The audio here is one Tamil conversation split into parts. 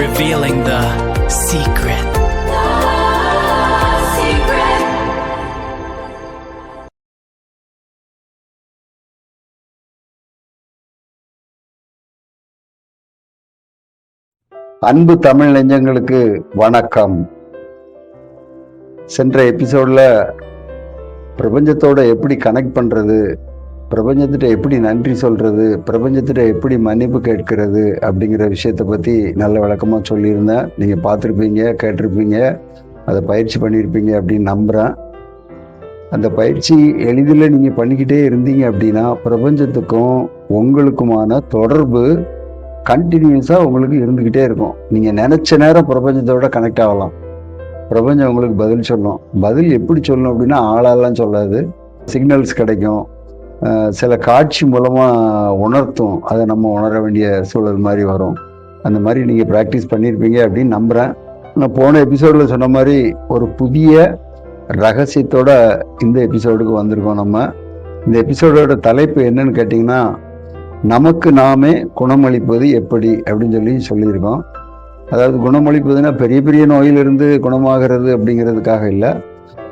revealing the secret. அன்பு தமிழ் நெஞ்சங்களுக்கு வணக்கம். சென்ற எபிசோட்ல பிரபஞ்சத்தோட எப்படி கனெக்ட் பண்றது, பிரபஞ்சத்திட்ட எப்படி நன்றி சொல்றது, பிரபஞ்சத்திட்ட எப்படி மன்னிப்பு கேட்கிறது அப்படிங்கிற விஷயத்தை பத்தி நல்ல விளக்கமா சொல்லியிருந்தேன். நீங்க பார்த்துருப்பீங்க, கேட்டிருப்பீங்க, அதை பயிற்சி பண்ணியிருப்பீங்க அப்படின்னு நம்புறேன். அந்த பயிற்சி எளிதில் நீங்க பண்ணிக்கிட்டே இருந்தீங்க அப்படின்னா பிரபஞ்சத்துக்கும் உங்களுக்குமான தொடர்பு கண்டினியூஸாக உங்களுக்கு இருந்துக்கிட்டே இருக்கும். நீங்கள் நினச்ச நேரம் பிரபஞ்சத்தோட கனெக்ட் ஆகலாம். பிரபஞ்சம் உங்களுக்கு பதில் சொல்லும். பதில் எப்படி சொல்லணும் அப்படின்னா ஆளாலாம் சொல்லாது, சிக்னல்ஸ் கிடைக்கும், சில காட்சி மூலமாக உணர்த்தும். அதை நம்ம உணர வேண்டிய சூழல் மாதிரி வரும். அந்த மாதிரி நீங்கள் ப்ராக்டிஸ் பண்ணியிருப்பீங்க அப்படின்னு நம்புகிறேன். நான் போன எபிசோடில் சொன்ன மாதிரி ஒரு புதிய ரகசியத்தோட இந்த எபிசோடுக்கு வந்திருக்கோம். நம்ம இந்த எபிசோடோட தலைப்பு என்னன்னு கேட்டிங்கன்னா, நமக்கு நாமே குணமளிப்பது எப்படி அப்படின்னு சொல்லியிருக்கோம். அதாவது குணமளிப்பதுன்னா பெரிய பெரிய நோயிலிருந்து குணமாகிறது அப்படிங்கிறதுக்காக இல்லை.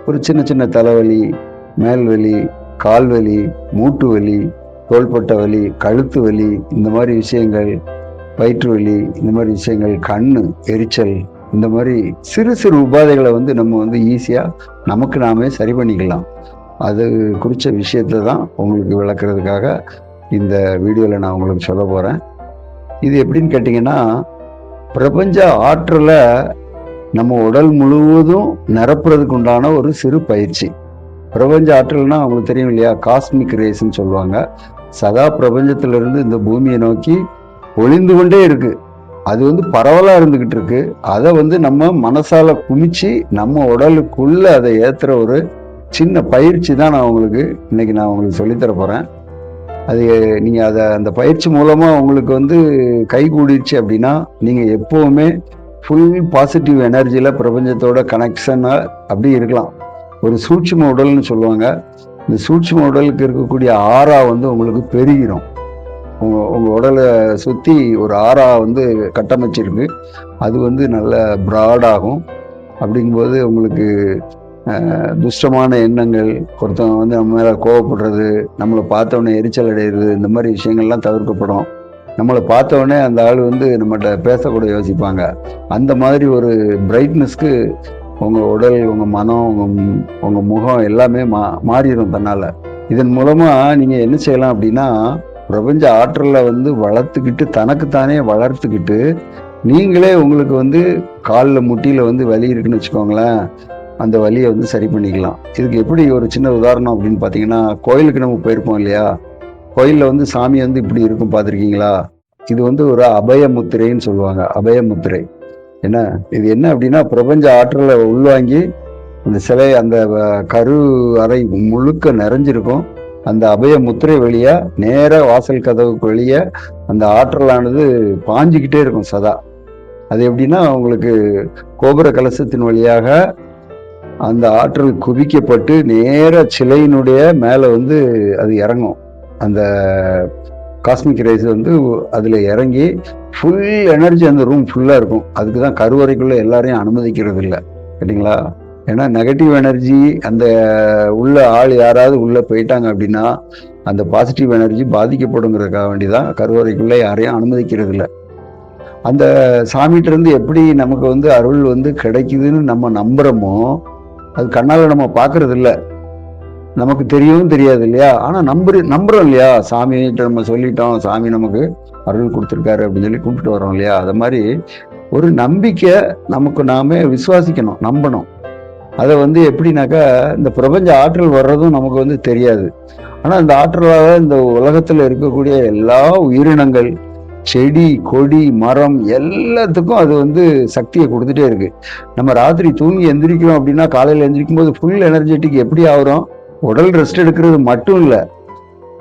ஒரு சின்ன சின்ன தலைவலி, மேல்வலி, கால்வலி, மூட்டு வலி, தோள்பட்ட வலி, கழுத்து வலி, இந்த மாதிரி விஷயங்கள், வயிற்று வலி, இந்த மாதிரி விஷயங்கள், கண்ணு எரிச்சல், இந்த மாதிரி சிறு சிறு உபாதைகளை நம்ம ஈஸியாக நமக்கு நாமே சரி பண்ணிக்கலாம். அது குறித்த விஷயத்தை தான் உங்களுக்கு விளக்குறதுக்காக இந்த வீடியோவில் நான் உங்களுக்கு சொல்ல போகிறேன். இது எப்படின்னு கேட்டிங்கன்னா, பிரபஞ்ச ஆற்றலை நம்ம உடல் முழுவதும் நிரப்புறதுக்கு உண்டான ஒரு சிறு பயிற்சி. பிரபஞ்ச ஆற்றல்னா அவங்களுக்கு தெரியும் இல்லையா, காஸ்மிக் ரேஸ்ன்னு சொல்லுவாங்க. சதா பிரபஞ்சத்திலிருந்து இந்த பூமியை நோக்கி ஒளிந்து கொண்டே இருக்கு. அது பரவலாக இருந்துக்கிட்டு இருக்கு. அதை நம்ம மனசால குமிச்சு நம்ம உடலுக்குள்ள அதை ஏற்றுற ஒரு சின்ன பயிற்சி தான் நான் உங்களுக்கு சொல்லித்தர போகிறேன். அது நீங்கள் அந்த பயிற்சி மூலமாக உங்களுக்கு கை கூடிடுச்சு அப்படின்னா நீங்கள் எப்போவுமே ஃபுல் பாசிட்டிவ் எனர்ஜியில் பிரபஞ்சத்தோட கனெக்ஷனாக அப்படி இருக்கலாம். ஒரு சூட்சும உடல்னு சொல்லுவாங்க. இந்த சூட்சும உடலுக்கு இருக்கக்கூடிய ஆறா உங்களுக்கு பெருகிடும். உங்கள் உடலை சுற்றி ஒரு ஆறா கட்டமைச்சிருக்கு. அது நல்ல ப்ராடாகும். அப்படிங்கும்போது உங்களுக்கு துஷ்டமான எண்ணங்கள், ஒருத்தவங்க நம்ம மேலே கோவப்படுறது, நம்மளை பார்த்தவொடனே எரிச்சல் அடைகிறது, இந்த மாதிரி விஷயங்கள்லாம் தவிர்க்கப்படும். நம்மளை பார்த்தவொடனே அந்த ஆள் நம்மகிட்ட பேசக்கூட யோசிப்பாங்க. அந்த மாதிரி ஒரு பிரைட்னஸ்க்கு உங்கள் உடல், உங்கள் மனம், உங்கள் முகம் எல்லாமே மாறிடும் தன்னால். இதன் மூலமாக நீங்கள் என்ன செய்யலாம் அப்படின்னா, பிரபஞ்ச ஆற்றலை வளர்த்துக்கிட்டு, தனக்குத்தானே வளர்த்துக்கிட்டு, நீங்களே உங்களுக்கு காலில் முட்டியில் வலி இருக்குன்னு வச்சுக்கோங்களேன், அந்த வலியை சரி பண்ணிக்கலாம். இதுக்கு எப்படி ஒரு சின்ன உதாரணம் அப்படின்னு பார்த்தீங்கன்னா, கோயிலுக்கு நம்ம போயிருப்போம் இல்லையா, கோயிலில் சாமி இப்படி இருக்கும் பார்த்துருக்கீங்களா? இது ஒரு அபய முத்திரைன்னு சொல்லுவாங்க. அபய முத்திரை இது என்ன அப்படின்னா, பிரபஞ்ச ஆற்றலை உள்வாங்கி அந்த சிலை, அந்த கரு அறை முழுக்க நிறைஞ்சிருக்கும். அந்த அபய முத்திரை வழியா நேர வாசல் கதவுக்கு வெளியே அந்த ஆற்றலானது பாஞ்சிக்கிட்டே இருக்கும் சதா. அது எப்படின்னா, உங்களுக்கு கோபுர கலசத்தின் வழியாக அந்த ஆற்றல் குவிக்கப்பட்டு நேர சிலையினுடைய மேலே அது இறங்கும். அந்த காஸ்மிக் ரேஸ் அதில் இறங்கி ஃபுல் எனர்ஜி அந்த ரூம் ஃபுல்லாக இருக்கும். அதுக்கு தான் கருவறைக்குள்ளே எல்லாரையும் அனுமதிக்கிறது இல்லை, கேட்டிங்களா? ஏன்னா நெகட்டிவ் எனர்ஜி அந்த உள்ள ஆள் யாராவது உள்ளே போயிட்டாங்க அப்படின்னா அந்த பாசிட்டிவ் எனர்ஜி பாதிக்கப்படுங்கிறதுக்காக வேண்டி தான் கருவறைக்குள்ளே யாரையும் அனுமதிக்கிறது இல்லை. அந்த சாமிகிட்ட எப்படி நமக்கு அருள் கிடைக்குதுன்னு நம்ம நம்புகிறோமோ, அது கண்ணால் நம்ம பார்க்கறது இல்லை, நமக்கு தெரியவும் தெரியாது இல்லையா? ஆனால் நம்புறோம் இல்லையா? சாமிகிட்ட நம்ம சொல்லிட்டோம், சாமி நமக்கு அருள் கொடுத்துருக்காரு அப்படின்னு கும்பிட்டு வரோம் இல்லையா? அது மாதிரி ஒரு நம்பிக்கை நமக்கு நாமே விசுவாசிக்கணும், நம்பணும். அதை எப்படின்னாக்கா, இந்த பிரபஞ்ச ஆற்றல் வர்றதும் நமக்கு தெரியாது. ஆனால் இந்த ஆற்றலாக இந்த உலகத்தில் இருக்கக்கூடிய எல்லா உயிரினங்கள், செடி, கொடி, மரம் எல்லாத்துக்கும் அது சக்தியை கொடுத்துட்டே இருக்கு. நம்ம ராத்திரி தூங்கி எந்திரிக்கிறோம் அப்படின்னா காலையில் எந்திரிக்கும் போது ஃபுல் எனர்ஜெட்டிக் எப்படி ஆகிறோம்? உடல் ரெஸ்ட் எடுக்கிறது மட்டும் இல்லை,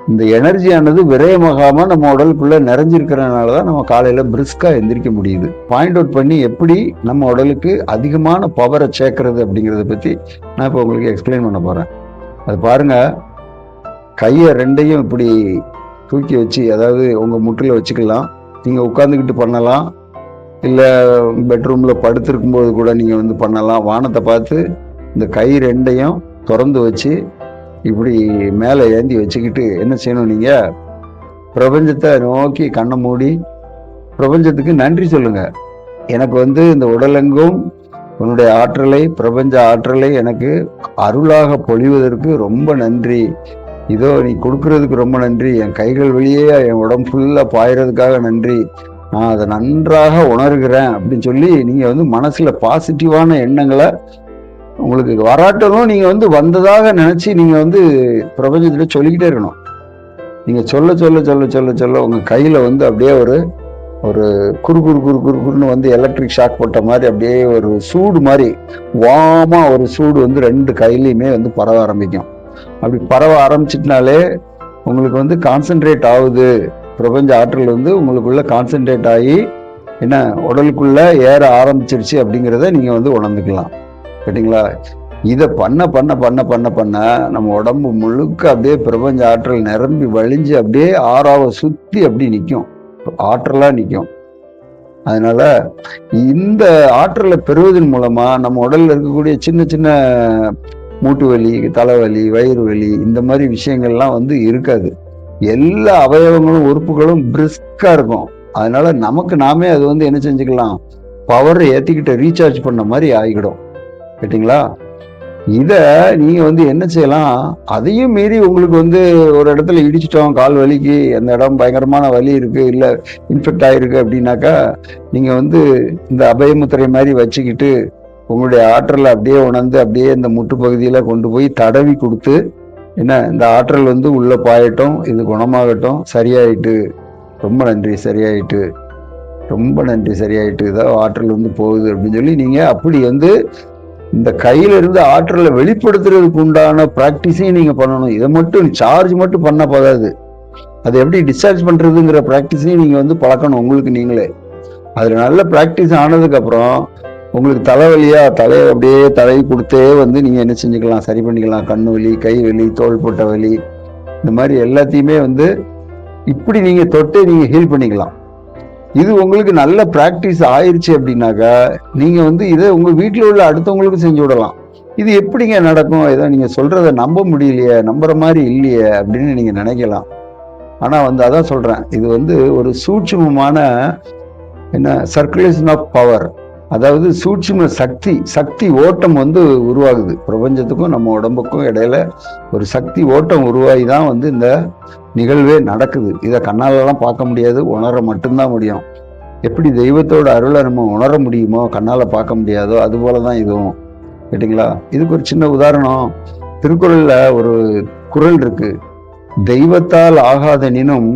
இந்த எனர்ஜியானது விரயமாகாம நம்ம உடலுக்குள்ள நிறைஞ்சிருக்கிறதுனால தான் நம்ம காலையில பிரிஸ்கா எந்திரிக்க முடியுது. பாயிண்ட் அவுட் பண்ணி எப்படி நம்ம உடலுக்கு அதிகமான பவரை சேர்க்கறது அப்படிங்கிறத பத்தி நான் இப்போ உங்களுக்கு எக்ஸ்பிளைன் பண்ண போறேன். அது பாருங்க, கையை ரெண்டையும் இப்படி தூக்கி வச்சு, அதாவது உங்க முட்டில் வச்சுக்கலாம். நீங்க உட்கார்ந்துக்கிட்டு பண்ணலாம், இல்லை பெட்ரூமில் படுத்திருக்கும்போது கூட நீங்கள் வந்து பண்ணலாம். வானத்தை பார்த்து இந்த கை ரெண்டையும் திறந்து வச்சு இப்படி மேலே ஏந்தி வச்சுக்கிட்டு என்ன செய்யணும், நீங்கள் பிரபஞ்சத்தை நோக்கி கண்ணை மூடி பிரபஞ்சத்துக்கு நன்றி சொல்லுங்க. எனக்கு வந்து இந்த உடலெங்கும் உன்னுடைய ஆற்றலை, பிரபஞ்ச ஆற்றலை எனக்கு அருளாக பொழிவதற்கு ரொம்ப நன்றி. இதோ நீ கொடுக்கறதுக்கு ரொம்ப நன்றி. என் கைகள் வெளியே என் உடம்பு ஃபுல்லாக பாயறதுக்காக நன்றி. நான் அதை நன்றாக உணர்கிறேன் அப்படின்னு சொல்லி நீங்கள் வந்து மனசில் பாசிட்டிவான எண்ணங்களை உங்களுக்கு வராட்டலும் நீங்கள் வந்து வந்ததாக நினச்சி நீங்கள் வந்து பிரபஞ்சத்தில் சொல்லிக்கிட்டே இருக்கணும். நீங்கள் சொல்ல சொல்ல சொல்ல சொல்ல சொல்ல உங்கள் கையில் வந்து அப்படியே ஒரு ஒரு குறு குறு குறு குறு குறுன்னு வந்து எலக்ட்ரிக் ஷாக் போட்ட மாதிரி அப்படியே ஒரு சூடு மாதிரி வாமா ஒரு சூடு வந்து 2 கையிலையுமே வந்து பரவ ஆரம்பிக்கும். அப்படி பரவ ஆரம்பிச்சிட்டுனாலே உங்களுக்கு வந்து கான்சென்ட்ரேட் ஆகுது. பிரபஞ்ச ஆற்றல் வந்து உங்களுக்குள்ள கான்சென்ட்ரேட் ஆகி என்ன உடலுக்குள்ள ஏற ஆரம்பிச்சிருச்சு அப்படிங்கிறத நீங்க வந்து உணர்ந்துக்கலாம். கேட்டிங்களா? இதை பண்ண பண்ண பண்ண பண்ண பண்ண நம்ம உடம்பு முழுக்க அப்படியே பிரபஞ்ச ஆற்றல் நிரம்பி வழிஞ்சு அப்படியே ஆறாவை சுத்தி அப்படி நிற்கும், ஆற்றலா நிற்கும். அதனால இந்த ஆற்றலை பெறுவதன் மூலமா நம்ம உடல்ல இருக்கக்கூடிய சின்ன சின்ன மூட்டு வலி, தலைவலி, வயிறு வலி இந்த மாதிரி விஷயங்கள்லாம் வந்து இருக்காது. எல்லா அவயவங்களும் உறுப்புகளும் பிரிஸ்கா இருக்கும். அதனால நமக்கு நாமே அது வந்து என்ன செஞ்சுக்கலாம், பவர் ஏத்திக்கிட்ட ரீசார்ஜ் பண்ண மாதிரி ஆகிடும். கேட்டிங்களா? இத நீங்க வந்து என்ன செய்யலாம், அதையும் மீறி உங்களுக்கு வந்து ஒரு இடத்துல இடிச்சிட்டோம், கால் வலிக்கு, அந்த இடம் பயங்கரமான வலி இருக்கு, இல்ல இன்ஃபெக்ட் ஆயிருக்கு அப்படின்னாக்கா நீங்க வந்து இந்த அபயமுத்திரை மாதிரி வச்சுக்கிட்டு உங்களுடைய ஆற்றலை அப்படியே உணர்ந்து அப்படியே இந்த முட்டு பகுதியில கொண்டு போய் தடவி கொடுத்து என்ன இந்த ஆற்றல் வந்து உள்ள பாயட்டும், இது குணமாகட்டும், சரியாயிட்டு, ரொம்ப நன்றி, சரியாயிட்டு, ரொம்ப நன்றி, சரியாயிட்டு, இதான் ஆற்றல் வந்து போகுது அப்படின்னு சொல்லி நீங்க அப்படி வந்து இந்த கையில இருந்து ஆற்றலை வெளிப்படுத்துறதுக்கு உண்டான பிராக்டிஸையும் நீங்க பண்ணணும். இதை மட்டும் சார்ஜ் மட்டும் பண்ண போதாது, அதை எப்படி டிஸ்சார்ஜ் பண்றதுங்கிற பிராக்டிஸையும் நீங்க வந்து பழக்கணும் உங்களுக்கு நீங்களே. அதுல நல்ல பிராக்டிஸ் ஆனதுக்கு அப்புறம் உங்களுக்கு தலைவலியா தலையை அப்படியே தடவி கொடுத்தே வந்து நீங்க என்ன செஞ்சுக்கலாம், சரி பண்ணிக்கலாம். கண்ணு வலி, கை வலி, தோள் போட்ட வலி, இந்த மாதிரி எல்லாத்தையுமே வந்து இப்படி நீங்க தொட்டே நீங்க ஹீல் பண்ணிக்கலாம். இது உங்களுக்கு நல்ல பிராக்டிஸ் ஆயிடுச்சு அப்படின்னாக்கா நீங்க வந்து இதை உங்க வீட்டில் உள்ள அடுத்தவங்களுக்கு செஞ்சு விடலாம். இது எப்படிங்க நடக்கும், ஏதோ நீங்க சொல்றதை நம்ப முடியலையே, நம்புற மாதிரி இல்லையே அப்படின்னு நீங்க நினைக்கலாம். ஆனா வந்து அதான் சொல்றேன், இது வந்து ஒரு சூட்சுமமான என்ன சர்க்குலேஷன் ஆஃப் பவர், அதாவது சூட்சும சக்தி, சக்தி ஓட்டம் வந்து உருவாகுது. பிரபஞ்சத்துக்கும் நம்ம உடம்புக்கும் இடையில ஒரு சக்தி ஓட்டம் உருவாகி தான் வந்து இந்த நிகழ்வே நடக்குது. இதை கண்ணாலெல்லாம் பார்க்க முடியாது, உணர மட்டும்தான் முடியும். எப்படி தெய்வத்தோட அருளை நம்ம உணர முடியுமோ, கண்ணால பார்க்க முடியாதோ, அது போலதான் இதுவும். கேட்டிங்களா? இதுக்கு ஒரு சின்ன உதாரணம், திருக்குறள்ல ஒரு குறள் இருக்கு, தெய்வத்தால் ஆகாதனினும்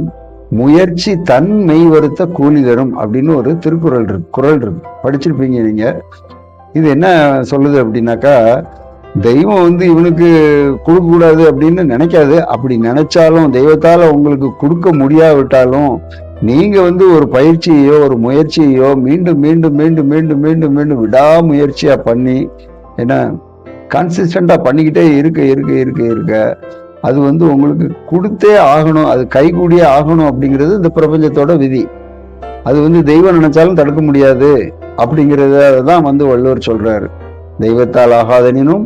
முயற்சி தன் மெய் வருத்த கூலி தரும் அப்படின்னு ஒரு திருக்குறள் இருக்கு, குறள் இருக்கு, படிச்சிருப்பீங்க நீங்க. இது என்ன சொல்லுது அப்படின்னாக்கா, தெய்வம் வந்து இவனுக்கு கொடுக்க கூடாது அப்படின்னு நினைக்காது. அப்படி நினைச்சாலும் தெய்வத்தால உங்களுக்கு கொடுக்க முடியாவிட்டாலும் நீங்க வந்து ஒரு பயிற்சியையோ ஒரு முயற்சியையோ மீண்டும் மீண்டும் மீண்டும் மீண்டும் மீண்டும் மீண்டும் விடாமுயற்சியா பண்ணி என்ன கன்சிஸ்டண்டா பண்ணிக்கிட்டே இருக்க இருக்க இருக்க இருக்க அது வந்து உங்களுக்கு கொடுத்தே ஆகணும், அது கைகூடியே ஆகணும் அப்படிங்கிறது இந்த பிரபஞ்சத்தோட விதி. அது வந்து தெய்வம் நினைச்சாலும் தடுக்க முடியாது அப்படிங்கிறத தான் வந்து வள்ளுவர் சொல்றாரு. தெய்வத்தால் ஆகாதனினும்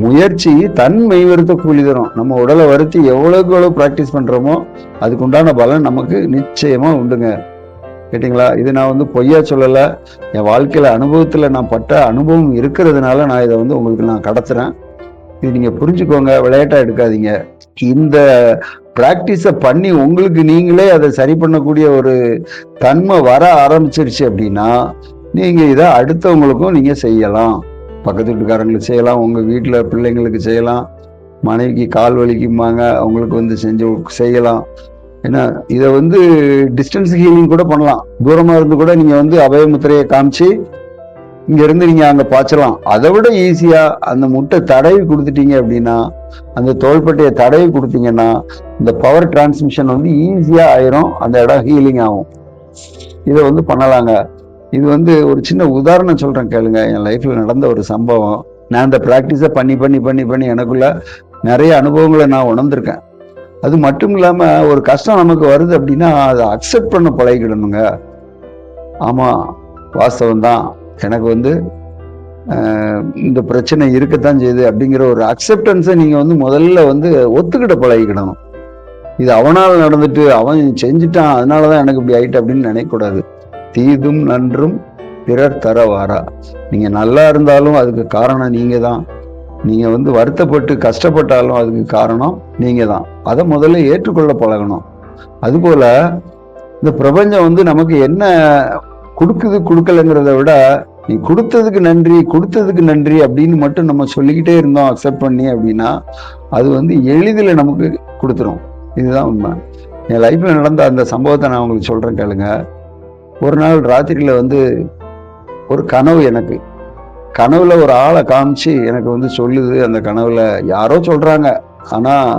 முயற்சி தன் மெய் வருத்த கூலி தரும். நம்ம உடலை வருத்தி எவ்வளவுக்கு எவ்வளவு பிராக்டிஸ் பண்றோமோ அதுக்குண்டான பலன் நமக்கு நிச்சயமா உண்டுங்க. கேட்டிங்களா? இது நான் வந்து பொய்யா சொல்லல, என் வாழ்க்கையில அனுபவத்துல நான் பட்ட அனுபவம் இருக்கிறதுனால நான் இதை வந்து உங்களுக்கு நான் கடத்துறேன். இது நீங்க புரிஞ்சுக்கோங்க, விளையாட்டா எடுக்காதீங்க. இந்த பிராக்டிஸ பண்ணி உங்களுக்கு நீங்களே அதை சரி பண்ணக்கூடிய ஒரு தன்மை வர ஆரம்பிச்சிருச்சு அப்படின்னா நீங்க இதை அடுத்தவங்களுக்கும் நீங்க செய்யலாம். பக்கத்து வீட்டுக்காரங்களுக்கு செய்யலாம், உங்க வீட்டுல பிள்ளைங்களுக்கு செய்யலாம், மனைவிக்கு கால் வலிக்கும்பாங்க அவங்களுக்கு வந்து செய்யலாம். ஏன்னா இதை வந்து டிஸ்டன்ஸ் ஹீலிங் கூட பண்ணலாம். தூரமா இருந்து கூட நீங்க வந்து அபயமுத்திரையை காமிச்சு இங்க இருந்து நீங்க அங்க பாய்ச்சலாம். அதை விட ஈஸியா அந்த முட்டை தடவி கொடுத்துட்டீங்க அப்படின்னா, அந்த தோள்பட்டையை தடவி கொடுத்தீங்கன்னா இந்த பவர் டிரான்ஸ்மிஷன் வந்து ஈஸியா ஆயிரும், அந்த இடம் ஹீலிங் ஆகும். இதை வந்து பண்ணலாங்க. இது வந்து ஒரு சின்ன உதாரணம் சொல்றேன் கேளுங்க, என் லைஃப்ல நடந்த ஒரு சம்பவம். நான் இந்த பிராக்டிஸை பண்ணி பண்ணி பண்ணி பண்ணி எனக்குள்ள நிறைய அனுபவங்களை நான் உணர்ந்திருக்கேன். அது மட்டும் இல்லாம ஒரு கஷ்டம் நமக்கு வருது அப்படின்னா அதை அக்செப்ட் பண்ண பழகிடணுங்க. ஆமா, வாஸ்தவம் தான், எனக்கு வந்து இந்த பிரச்சனை இருக்கத்தான் செய்யுது அப்படிங்கிற ஒரு அக்செப்டன்ஸை நீங்கள் வந்து முதல்ல வந்து ஒத்துக்கிட்ட பழகிக்கிடணும். இது அவனால் நடந்துட்டு அவன் செஞ்சுட்டான் அதனால தான் எனக்கு இப்படி ஆயிட்டு அப்படின்னு நினைக்கக்கூடாது. தீதும் நன்றும் பிறர் தரவாரா. நீங்கள் நல்லா இருந்தாலும் அதுக்கு காரணம் நீங்கள் தான். நீங்கள் வந்து வருத்தப்பட்டு கஷ்டப்பட்டாலும் அதுக்கு காரணம் நீங்கள் தான். அதை முதல்ல ஏற்றுக்கொள்ள பழகணும். அதுபோல் இந்த பிரபஞ்சம் வந்து நமக்கு என்ன கொடுக்குது கொடுக்கலைங்கிறத விட நீ கொடுத்ததுக்கு நன்றி அப்படின்னு மட்டும் நம்ம சொல்லிக்கிட்டே இருந்தோம் அக்செப்ட் பண்ணி அப்படின்னா அது வந்து எளிதில் நமக்கு கொடுத்துரும். இதுதான் உண்மை. என் லைஃப்பில் நடந்த அந்த சம்பவத்தை நான் உங்களுக்கு சொல்கிறேன் கேளுங்க. ஒரு நாள் ராத்திரியில் வந்து ஒரு கனவு, எனக்கு கனவுல ஒரு ஆளை காமிச்சு எனக்கு வந்து சொல்லுது. அந்த கனவுல யாரோ சொல்கிறாங்க, ஆனால்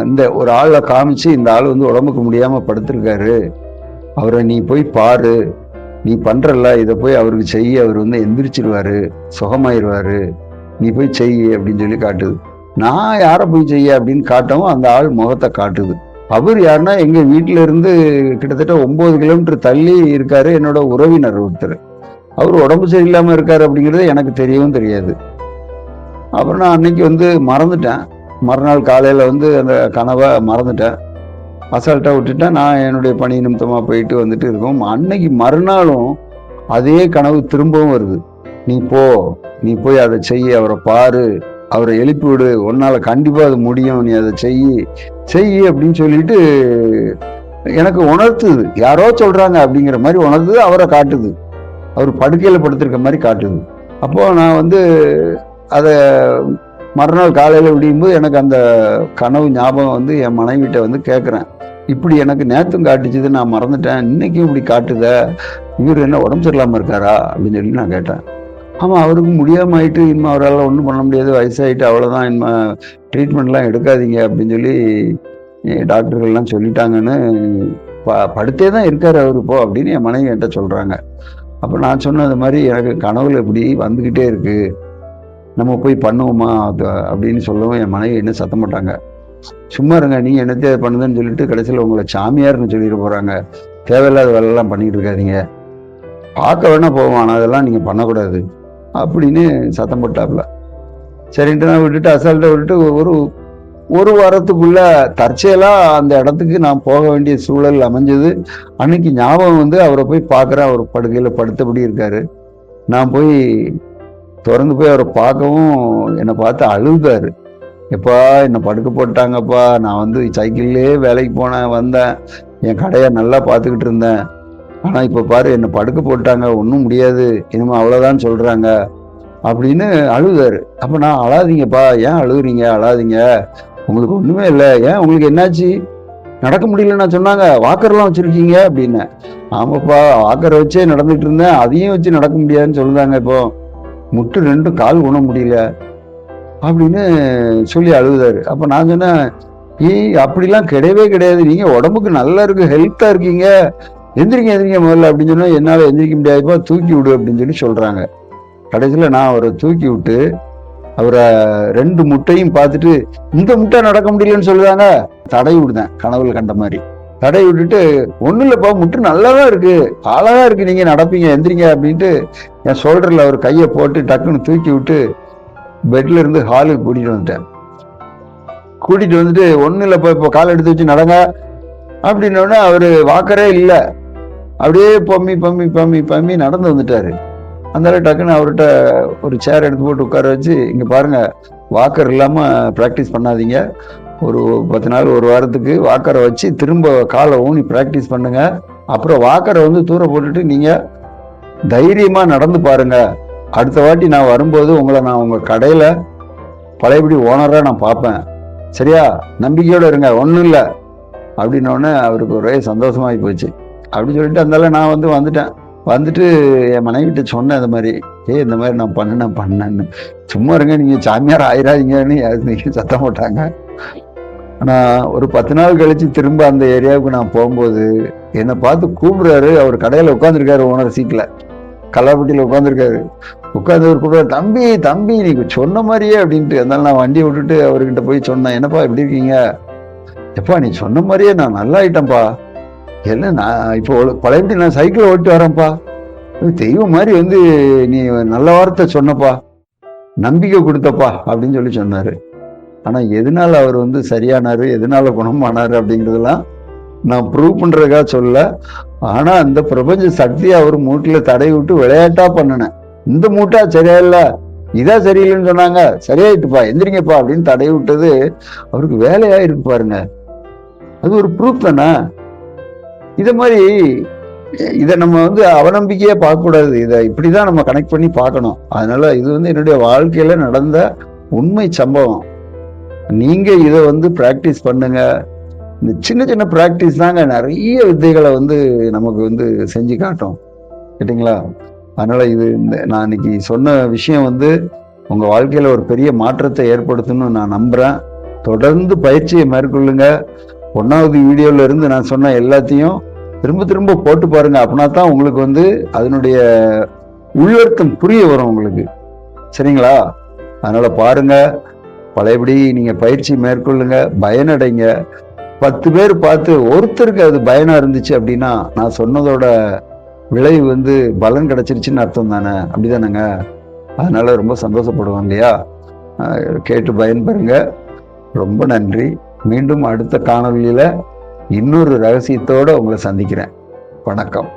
இந்த ஒரு ஆளை காமிச்சு இந்த ஆள் வந்து உடம்புக்கு முடியாமல் படுத்திருக்காரு, அவரை நீ போய் பாரு, நீ பண்றல இதை போய் அவருக்கு செய்ய, அவர் வந்து எந்திரிச்சிருவாரு, சுகமாயிருவாரு, நீ போய் செய்ய அப்படின்னு சொல்லி காட்டுது. நான் யாரை போய் செய்ய அப்படின்னு காட்டவும் அந்த ஆள் முகத்தை காட்டுது. அவர் யாருன்னா எங்க வீட்டுல இருந்து கிட்டத்தட்ட 9 கிலோமீட்டர் தள்ளி இருக்காரு என்னோட உறவினர் ஒருத்தர். அவர் உடம்பு சரியில்லாம இருக்காரு அப்படிங்கிறது எனக்கு தெரியவும் தெரியாது. அப்புறம் நான் அன்னைக்கு வந்து மறந்துட்டேன். மறுநாள் காலையில வந்து அந்த கனவை மறந்துட்டேன், அசால்ட்டாக விட்டுட்டேன். நான் என்னுடைய பணி நிமித்தமாக போயிட்டு வந்துட்டு இருக்கோம். அன்னைக்கு மறுநாளும் அதே கனவு திரும்பவும் வருது. நீ போய் அதை செய்ய, அவரை பாரு, அவரை எழுப்பி விடு, உன்னால் கண்டிப்பாக அது முடியும், நீ அதை செய் அப்படின்னு சொல்லிட்டு எனக்கு உணர்த்துது. யாரோ சொல்கிறாங்க அப்படிங்கிற மாதிரி உணர்த்துது, அவரை காட்டுது, அவர் படுக்கையில் படுத்திருக்க மாதிரி காட்டுது. அப்போது நான் வந்து அதை மறுநாள் காலையில் விடியும்போது எனக்கு அந்த கனவு ஞாபகம் வந்து என் மனைவிட்ட வந்து கேட்குறேன், இப்படி எனக்கு நேற்றும் காட்டுச்சுது, நான் மறந்துட்டேன், இன்னைக்கும் இப்படி காட்டுத, இவர் என்ன உடம்பு சரியில்லாமல் இருக்காரா அப்படின்னு சொல்லி நான் கேட்டேன். ஆமாம், அவருக்கு முடியாமல் ஆயிட்டு, இனிமேல் அவரால் ஒன்றும் பண்ண முடியாது, வயசாகிட்டு, அவ்வளோதான், இனிமேல் ட்ரீட்மெண்ட்லாம் எடுக்காதீங்க அப்படின்னு சொல்லி டாக்டர்கள்லாம் சொல்லிட்டாங்கன்னு படுத்தே தான் இருக்கார் அவர் இப்போ அப்படின்னு என் மனைவி என்கிட்ட சொல்கிறாங்க. அப்போ நான் சொன்னது மாதிரி எனக்கு கனவுல இப்படி வந்துக்கிட்டே இருக்கு, நம்ம போய் பண்ணுவோமா அப்படின்னு சொல்லவும் என் மனைவி என்ன சத்தம் போட்டாங்க, சும்மா இருங்க, நீங்கள் என்னத்தையே பண்ணுதுன்னு சொல்லிட்டு கடைசியில் உங்களை சாமியார்னு சொல்லிட்டு போகிறாங்க, தேவையில்லாத வேலையெல்லாம் பண்ணிட்டு இருக்காதீங்க, பார்க்க வேணா போவோம், ஆனால் அதெல்லாம் நீங்கள் பண்ணக்கூடாது அப்படின்னு சத்தம் போட்டாப்புல. சரின்ட்டு நான் விட்டுட்டு அசால்ட்டாக விட்டுட்டு ஒரு வாரத்துக்குள்ள தற்செயலாக அந்த இடத்துக்கு நான் போக வேண்டிய சூழல் அமைஞ்சது. அன்னைக்கு ஞாபகம் வந்து அவரை போய் பார்க்குறேன், அவர் படுக்கையில் படுத்தபடி இருக்காரு. நான் போய் திறந்து போய் அவரை பார்க்கவும் என்னை பார்த்து அழுதாரு. எப்பா என்னை படுக்க போட்டாங்கப்பா, நான் வந்து சைக்கிள்லே வேலைக்கு போனேன், வந்தேன், என் கடையை நல்லா பார்த்துக்கிட்டு இருந்தேன், ஆனால் இப்போ பாரு என்னை படுக்க போட்டாங்க, ஒன்றும் முடியாது, இனிமேல் அவ்வளோதான் சொல்கிறாங்க அப்படின்னு அழுதாரு. அப்போ நான், அழாதீங்கப்பா, ஏன் அழுகுறீங்க, அழாதீங்க, உங்களுக்கு ஒன்றுமே இல்லை, ஏன் உங்களுக்கு என்னாச்சு, நடக்க முடியலன்னா சொன்னாங்க, வாக்கர்லாம் வச்சுருக்கீங்க அப்படின்னு. ஆமாப்பா, வாக்கரை வச்சே நடந்துகிட்டு இருந்தேன், அதையும் வச்சு நடக்க முடியாதுன்னு சொல்லுதாங்க, இப்போ முட்டு 2 கால் உண முடியல அப்படின்னு சொல்லி அழுகுதாரு. அப்போ நான் சொன்னேன், அப்படிலாம் கிடையவே கிடையாது, நீங்கள் உடம்புக்கு நல்லா இருக்கு, ஹெல்த்தாக இருக்கீங்க, எந்திரிங்க முதல்ல அப்படின்னு சொன்னால், என்னால் எந்திரிக்க முடியாதுப்பா, தூக்கி விடு அப்படின்னு சொல்லி சொல்கிறாங்க. கடைசியில் நான் அவரை தூக்கி விட்டு அவரை 2 முட்டையும் பார்த்துட்டு, இந்த முட்டை நடக்க முடியலன்னு சொல்லுவாங்க, தடை விடுதேன், கனவுல கண்ட மாதிரி தடை விட்டுட்டு, ஒன்றும் இல்லைப்பா, முட்டை நல்லா தான் இருக்கு, அழகா இருக்கு, நீங்க நடப்பீங்க, எந்திரிங்க அப்படின்ட்டு என் ஷோல்டர்ல அவர் கையை போட்டு டக்குன்னு தூக்கி விட்டு பெட்ல இருந்து ஹாலுக்கு கூட்டிட்டு வந்துட்டு ஒன்றும் இல்லைப்பா, இப்போ காலை எடுத்து வச்சு நடங்க அப்படின்னோடனே அவர் வாக்கரே இல்லை, அப்படியே பம்மி நடந்து வந்துட்டாரு. அதனால டக்குன்னு அவர்கிட்ட ஒரு சேர் எடுத்து போட்டு உட்கார வச்சு, இங்கே பாருங்க, வாக்கர் இல்லாமல் ப்ராக்டிஸ் பண்ணாதீங்க, ஒரு 10 நாள், ஒரு வாரத்துக்கு வாக்கரை வச்சு திரும்ப காலை ஊனி ப்ராக்டிஸ் பண்ணுங்க, அப்புறம் வாக்கரை வந்து தூர போட்டுட்டு நீங்கள் தைரியமாக நடந்து பாருங்க, அடுத்த வாட்டி நான் வரும்போது நான் உங்கள் கடையில் பழையபடி ஓனராக நான் பார்ப்பேன், சரியா, நம்பிக்கையோடு இருங்க, ஒன்றும் இல்லை அப்படின்னோடனே அவருக்கு ஒரே சந்தோஷமாகி போச்சு. அப்படி சொல்லிட்டு அதனால நான் வந்துட்டு என் மனைவிட்ட சொன்னேன், இந்த மாதிரி இந்த மாதிரி நான் பண்ணேன்னு. சும்மா இருங்க, நீங்கள் சாமியார் ஆயிராதீங்கன்னு நீங்கள் சத்தம் போட்டாங்க. ஆனால் ஒரு 10 நாள் கழிச்சு திரும்ப அந்த ஏரியாவுக்கு நான் போகும்போது என்னை பார்த்து கூப்பிடுறாரு. அவர் கடையில் உட்காந்துருக்காரு, ஓனர் சீட்டில், கல்லாப்பட்டியில் உட்காந்துருக்காரு. உட்காந்து கூப்பிடுறாரு, தம்பி நீ சொன்ன மாதிரியே அப்படின்ட்டு. அதனால நான் வண்டியை விட்டுட்டு அவர்கிட்ட போய் சொன்னேன், என்னப்பா எப்படி இருக்கீங்க, எப்பா நீ சொன்ன மாதிரியே நான் நல்லா ஆயிட்டேன்ப்பா, இல்லை நான் இப்போ பழையபடி நான் சைக்கிள் ஓட்டி வரேன்ப்பா தெய்வம் மாதிரி வந்து நீ நல்ல வார்த்தை சொன்னப்பா, நம்பிக்கை கொடுத்தப்பா அப்படின்னு சொல்லி சொன்னாரு. ஆனா எதனால அவர் வந்து சரியானாரு, எதனால குணமானாரு அப்படிங்கிறதெல்லாம் நான் ப்ரூவ் பண்றதுக்காக சொல்ல. ஆனா அந்த பிரபஞ்ச சக்தியை அவர் மூட்டில தடை விட்டு விளையாட்டா பண்ணினேன். இந்த மூட்டா சரியா இல்ல, இதா சரியில்லைன்னு சொன்னாங்க, சரியாயிட்டுப்பா எந்திரிங்கப்பா அப்படின்னு தடை விட்டது அவருக்கு வேலையாயிருக்கு பாருங்க. அது ஒரு ப்ரூஃப் தானே. இத மாதிரி இதை நம்ம வந்து அவநம்பிக்கையா பார்க்க கூடாது. இதை இப்படிதான் நம்ம கனெக்ட் பண்ணி பார்க்கணும். அதனால இது வந்து என்னுடைய வாழ்க்கையில நடந்த உண்மை சம்பவம். நீங்க இதை வந்து பிராக்டிஸ் பண்ணுங்க. இந்த சின்ன சின்ன பிராக்டிஸ் தாங்க நிறைய வித்தைகளை வந்து நமக்கு வந்து செஞ்சு காட்டும், கேட்டீங்களா? அதனால இது நான் இன்னைக்கு சொன்ன விஷயம் வந்து உங்க வாழ்க்கையில ஒரு பெரிய மாற்றத்தை ஏற்படுத்தணும்னு நான் நம்புறேன். தொடர்ந்து பயிற்சியை மேற்கொள்ளுங்க. 1வது வீடியோல இருந்து நான் சொன்ன எல்லாத்தையும் திரும்ப திரும்ப போட்டு பாருங்க. அப்படின்னா தான் உங்களுக்கு வந்து அதனுடைய உள்ளர்த்தம் புரிய வரும் உங்களுக்கு. சரிங்களா? அதனால பாருங்க, பழையபடி நீங்க பயிற்சி மேற்கொள்ளுங்க, பயனடைங்க. 10 பேர் பார்த்து ஒருத்தருக்கு அது பயனா இருந்துச்சு அப்படின்னா நான் சொன்னதோட விளைவு வந்து பலன் கிடைச்சிருச்சுன்னு அர்த்தம் தானே? அப்படிதானேங்க? அதனால ரொம்ப சந்தோஷப்படுவோம் இல்லையா? கேட்டு பயன்பெறுங்க. ரொம்ப நன்றி. மீண்டும் அடுத்த காணொலியில இன்னொரு ரகசியத்தோட உங்களை சந்திக்கிறேன். வணக்கம்.